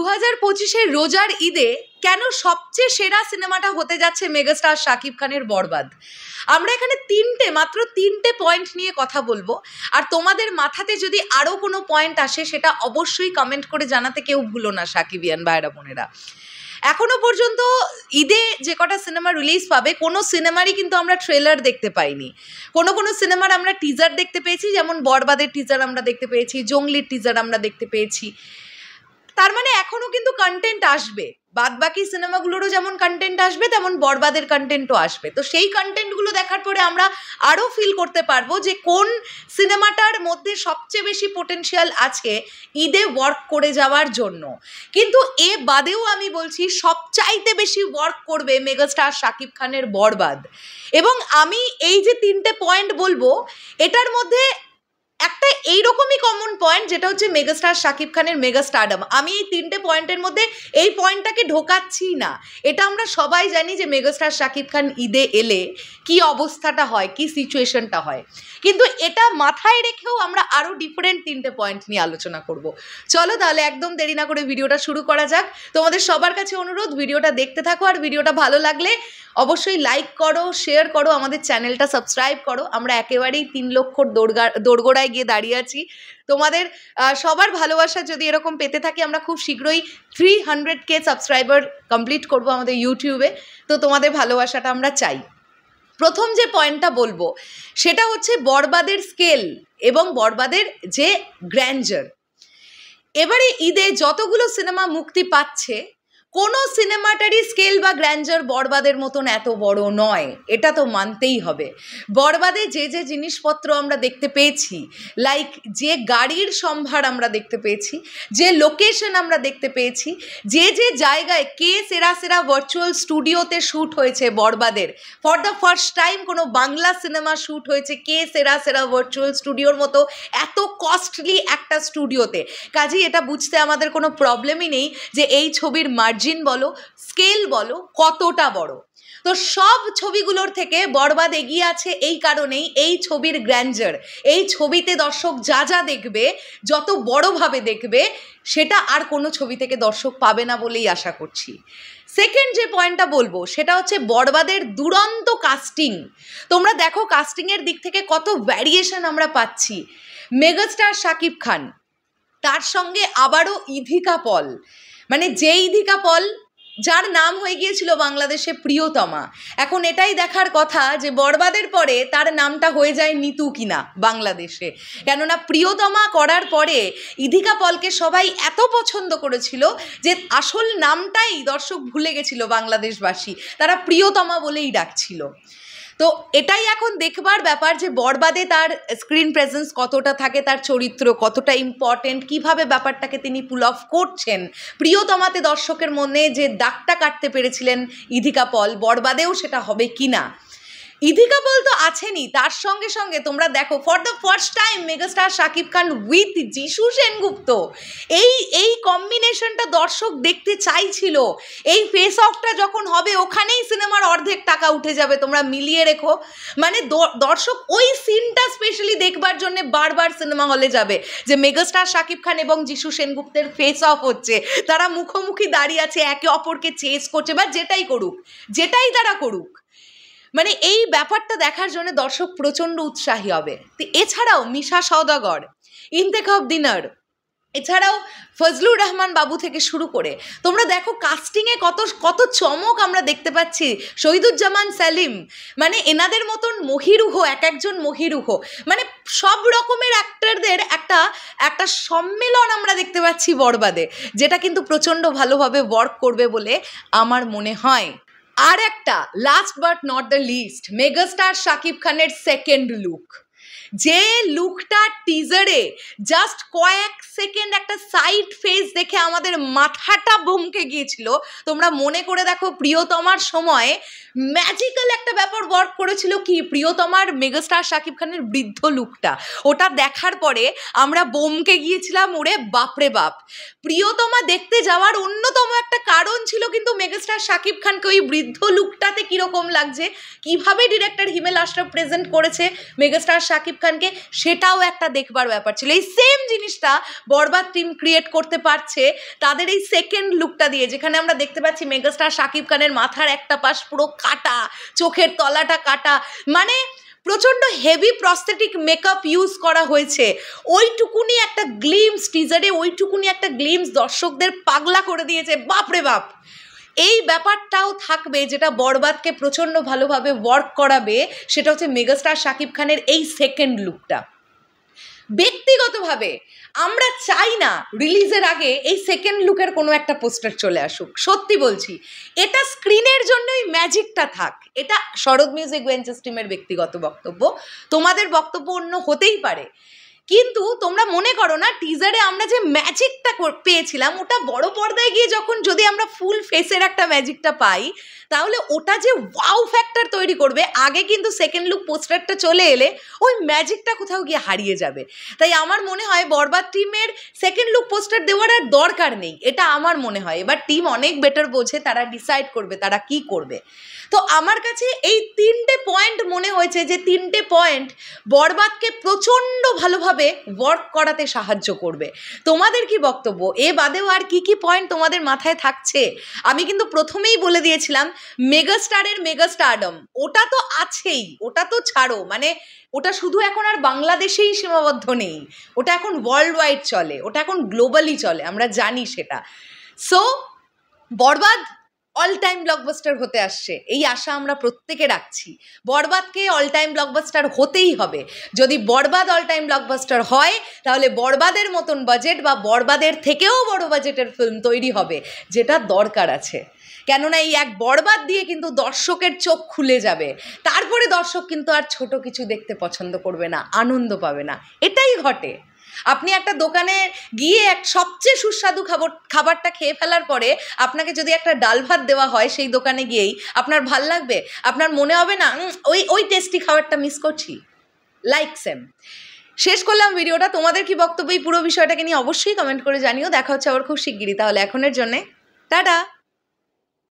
2025-এর রোজার ঈদে কেন সবচেয়ে সেরা সিনেমাটা হতে যাচ্ছে মেগাস্টার শাকিব খানের বরবাদ। আমরা এখানে মাত্র তিনটে পয়েন্ট নিয়ে কথা বলবো, আর তোমাদের মাথাতে যদি আরও কোনো পয়েন্ট আসে সেটা অবশ্যই কমেন্ট করে জানাতে কেউ ভুলো না সাকিবিয়ান ভাইরা বোনেরা। এখনো পর্যন্ত ঈদে যে কটা সিনেমা রিলিজ পাবে কোনো সিনেমারই কিন্তু আমরা ট্রেলার দেখতে পাইনি। কোনো সিনেমার আমরা টিজার দেখতে পেয়েছি, যেমন বরবাদের টিজার আমরা দেখতে পেয়েছি, জঙ্গলির টিজার আমরা দেখতে পেয়েছি। তার মানে এখনো কিন্তু কন্টেন্ট আসবে, বাদবাকি সিনেমাগুলোরও যেমন কন্টেন্ট আসবে তেমন বরবাদের কন্টেন্টও আসবে। তো সেই কন্টেন্টগুলো দেখার পরে আমরা আরও ফিল করতে পারবো যে কোন সিনেমাটার মধ্যে সবচেয়ে বেশি পোটেনশিয়াল আছে ঈদে ওয়ার্ক করে যাওয়ার জন্য। কিন্তু এ বাদেও আমি বলছি সবচাইতে বেশি ওয়ার্ক করবে মেগাস্টার শাকিব খানের বরবাদ। এবং আমি এই যে তিনটে পয়েন্ট বলবো এটার মধ্যে একটা এইরকমই কমন পয়েন্ট, যেটা হচ্ছে মেগাস্টার শাকিব খানের মেগাস্টারডম। আমি এই তিনটে পয়েন্টের মধ্যে এই পয়েন্টটাকে ঢোকাচ্ছি না। এটা আমরা সবাই জানি যে মেগাস্টার শাকিব খান ঈদে এলে কি অবস্থাটা হয়, কি সিচুয়েশনটা হয়। কিন্তু এটা মাথায় রেখেও আমরা আরও ডিফারেন্ট তিনটে পয়েন্ট নিয়ে আলোচনা করব। চলো তাহলে একদম দেরি না করে ভিডিওটা শুরু করা যাক। তোমাদের সবার কাছে অনুরোধ, ভিডিওটা দেখতে থাকো, আর ভিডিওটা ভালো লাগলে অবশ্যই লাইক করো, শেয়ার করো, আমাদের চ্যানেলটা সাবস্ক্রাইব করো। আমরা একেবারেই 3 লক্ষর দোরগোড়ায় গিয়ে দাঁড়িয়ে আছি। তোমাদের সবার ভালোবাসা যদি এরকম পেতে থাকি, আমরা খুব শীঘ্রই 300K সাবস্ক্রাইবার কমপ্লিট করব আমাদের ইউটিউবে। তো তোমাদের ভালোবাসাটা আমরা চাই। প্রথম যে পয়েন্টটা বলবো সেটা হচ্ছে বরবাদের স্কেল এবং বরবাদের যে গ্র্যান্ডার। এবারে ঈদে যতগুলো সিনেমা মুক্তি পাচ্ছে কোনো সিনেমাটারই স্কেল বা গ্র্যান্ডার বরবাদের মতন এত বড় নয়, এটা তো মানতেই হবে। বরবাদে যে যে জিনিসপত্র আমরা দেখতে পেয়েছি, লাইক যে গাড়ির সম্ভার আমরা দেখতে পেয়েছি, যে লোকেশন আমরা দেখতে পেয়েছি, যে যে জায়গায় কে সেরা সেরা ভার্চুয়াল স্টুডিওতে শ্যুট হয়েছে বরবাদের, ফর দ্য ফার্স্ট টাইম কোনো বাংলা সিনেমা শ্যুট হয়েছে কে সেরা সেরা ভার্চুয়াল স্টুডিওর মতো এত কস্টলি একটা স্টুডিওতে। কাজেই এটা বুঝতে আমাদের কোনো প্রবলেমই নেই যে এই ছবির মার্জিন বলো, স্কেল বলো কতটা বড়। তো সব ছবিগুলোর থেকে বরবাদ এগিয়ে আছে এই কারণেই, এই ছবির গ্র্যান্ডার, এই ছবিতে দর্শক যা যা দেখবে, যত বড়ভাবে দেখবে, সেটা আর কোনো ছবি থেকে দর্শক পাবে না বলেই আশা করছি। সেকেন্ড যে পয়েন্টটা বলবো সেটা হচ্ছে বরবাদের দুরন্ত কাস্টিং। তোমরা দেখো কাস্টিংয়ের দিক থেকে কত ভ্যারিয়েশন আমরা পাচ্ছি। মেগাস্টার শাকিব খান, তার সঙ্গে আবারও ইধিকা পল, মানে যে ইধিকা পল যার নাম হয়ে গিয়েছিল বাংলাদেশে প্রিয়তমা, এখন এটাই দেখার কথা যে বরবাদের পরে তার নামটা হয়ে যায় নিতু কিনা বাংলাদেশে। কেননা প্রিয়তমা করার পরে ইধিকা পলকে সবাই এত পছন্দ করেছিল যে আসল নামটাই দর্শক ভুলে গেছিল বাংলাদেশবাসী, তারা প্রিয়তমা বলেই ডাকছিল। তো এটাই এখন দেখবার ব্যাপার যে বরবাদে তার স্ক্রিন প্রেজেন্স কতটা থাকে, তার চরিত্র কতটা ইম্পর্টেন্ট, কিভাবে ব্যাপারটাকে তিনি পুল অফ করছেন। প্রিয়তমাতে দর্শকের মনে যে দাগটা কাটতে পেরেছিলেন ইধিকা পল, বরবাদেও সেটা হবে কি না। ইধিকা পল তো আছেনই, তার সঙ্গে সঙ্গে তোমরা দেখো for the first time megastar Shakib Khan with যিশু সেনগুপ্ত, এই কম্বিনেশনটা দর্শক দেখতে চাইছিল। এই ফেস অফটা যখন হবে ওখানেই সিনেমার অর্ধেক টাকা উঠে যাবে, তোমরা মিলিয়ে রেখো। মানে দর্শক ওই সিনটা স্পেশালি দেখবার জন্য বারবার সিনেমা হলে যাবে, যে মেগাস্টার শাকিব খান এবং যিশু সেনগুপ্তের ফেস অফ হচ্ছে, তারা মুখোমুখি দাঁড়িয়ে আছে, একে অপরকে চেস করছে, বা যেটাই তারা করুক, মানে এই ব্যাপারটা দেখার জন্য দর্শক প্রচণ্ড উৎসাহী হবে। তো এছাড়াও মিশা সওদাগর, ইন্তেখাব দিনার, এছাড়াও ফজলুর রহমান বাবু থেকে শুরু করে তোমরা দেখো কাস্টিংয়ে কত চমক আমরা দেখতে পাচ্ছি। শহীদুজ্জামান সেলিম, মানে এনাদের মতন মহিরুহ, একজন মহিরুহ, মানে সব রকমের অ্যাক্টরদের একটা সম্মেলন আমরা দেখতে পাচ্ছি বরবাদে, যেটা কিন্তু প্রচণ্ড ভালোভাবে ওয়ার্ক করবে বলে আমার মনে হয়। আর একটা last but not the least, megastar Shakib খানের সেকেন্ড লুক। যে লুকটা টিজারে জাস্ট কয়েক সেকেন্ড একটা সাইড ফেস দেখে আমাদের মাথাটা বমকে গিয়েছিল। তোমরা মনে করে দেখো প্রিয়তমার সময় ম্যাজিক্যাল একটা ব্যাপার ওয়ার্ক করেছিল কি, প্রিয়তমার মেগাস্টার শাকিব খানের বৃদ্ধ লুকটা, ওটা দেখার পরে আমরা বমকে গিয়েছিলাম, ওরে বাপরে বাপ। প্রিয়তমা দেখতে যাওয়ার অন্যতম একটা কারণ ছিল কিন্তু মেগাস্টার শাকিব খানকে ওই বৃদ্ধ লুকটাতে কীরকম লাগছে, কিভাবে ডিরেক্টর হিমেল আশরাফ প্রেজেন্ট করেছে মেগাস্টার শাকিব খানকে, সেটাও একটা দেখবার ব্যাপার ছিল। এই সেম জিনিসটা বরবাদ টিম ক্রিয়েট করতে পারছে তাদের এই সেকেন্ড লুকটা দিয়ে, যেখানে আমরা দেখতে পাচ্ছি মেগাস্টার শাকিব খানের মাথার একটা পাশ পুরো কাটা, চোখের তলাটা কাটা, মানে প্রচণ্ড হেভি প্রস্থেটিক মেকআপ ইউজ করা হয়েছে। ওইটুকুনি একটা গ্লিমস টিজারে, ওইটুকুনি একটা গ্লিমস দর্শকদের পাগলা করে দিয়েছে, বাপরে বাপ। এই ব্যাপারটাও থাকবে যেটা বরবাদকে প্রচণ্ড ভালোভাবে ওয়ার্ক করাবে, সেটা হচ্ছে মেগাস্টার শাকিব খানের এই সেকেন্ড লুকটা। ব্যক্তিগতভাবে আমরা চাই না রিলিজের আগে এই সেকেন্ড লুকের কোনো একটা পোস্টার চলে আসুক, সত্যি বলছি। এটা স্ক্রিনের জন্যই ম্যাজিকটা থাক। এটা শরৎ মিউজিক ভেঞ্চার্স টিমের ব্যক্তিগত বক্তব্য, তোমাদের বক্তব্য অন্য হতেই পারে, কিন্তু তোমরা মনে করো না টিজারে আমরা যে ম্যাজিকটা পেয়েছিলাম, ওটা বড় পর্দায় গিয়ে যখন যদি আমরা ফুল ফেসের একটা ম্যাজিকটা পাই, তাহলে ওটা যে ওয়াও ফ্যাক্টর তৈরি করবে, আগে কিন্তু সেকেন্ড লুক পোস্টারটা চলে এলে ওই ম্যাজিকটা কোথাও গিয়ে হারিয়ে যাবে। তাই আমার মনে হয় বরবাদ টিমের সেকেন্ড লুক পোস্টার দেওয়ার আর দরকার নেই, এটা আমার মনে হয়। এবার টিম অনেক বেটার বোঝে, তারা ডিসাইড করবে তারা কি করবে। তো আমার কাছে এই 3টে পয়েন্ট মনে হয়েছে যে 3টে পয়েন্ট বরবাদকে প্রচণ্ড ভালোভাবে ওয়ার্ক করাতে সাহায্য করবে। তোমাদের কি বক্তব্য? এ বাদেও আর কি কি পয়েন্ট তোমাদের মাথায় থাকছে? আমি কিন্তু প্রথমেই বলে দিয়েছিলাম মেগাস্টারের মেগাস্টারডম ওটা তো আছেই, ওটা তো ছাড়ো, মানে ওটা শুধু এখন আর বাংলাদেশেই সীমাবদ্ধ নেই, ওটা এখন ওয়ার্ল্ড ওয়াইড চলে, ওটা এখন গ্লোবালি চলে, আমরা জানি সেটা। সো বরবাদ অল টাইম ব্লকবাস্টার হতে আসছে, এই আশা আমরা প্রত্যেকে রাখছি। বরবাদকে অল টাইম ব্লকবাস্টার হতেই হবে। যদি বরবাদ অল টাইম ব্লকবাস্টার হয়, তাহলে বরবাদের মতন বাজেট বা বরবাদের থেকেও বড় বাজেটের ফিল্ম তৈরি হবে, যেটা দরকার আছে। কেননা এই এক বরবাদ দিয়ে কিন্তু দর্শকের চোখ খুলে যাবে, তারপরে দর্শক কিন্তু আর ছোট কিছু দেখতে পছন্দ করবে না, আনন্দ পাবে না। এটাই ঘটে। আপনি একটা দোকানে গিয়ে সবচেয়ে সুস্বাদু খাবারটা খেয়ে ফেলার পরে আপনাকে যদি একটা ডাল ভাত দেওয়া হয় সেই দোকানে গিয়েই, আপনার ভাল লাগবে? আপনার মনে হবে না ওই টেস্টি খাবারটা মিস করছি? Like same. শেষ করলাম ভিডিওটা। তোমাদের কি বক্তব্য এই পুরো বিষয়টাকে নিয়ে অবশ্যই কমেন্ট করে জানিও। দেখা হচ্ছে আবার খুব শিগগিরই। তাহলে এখনের জন্যে টাটা।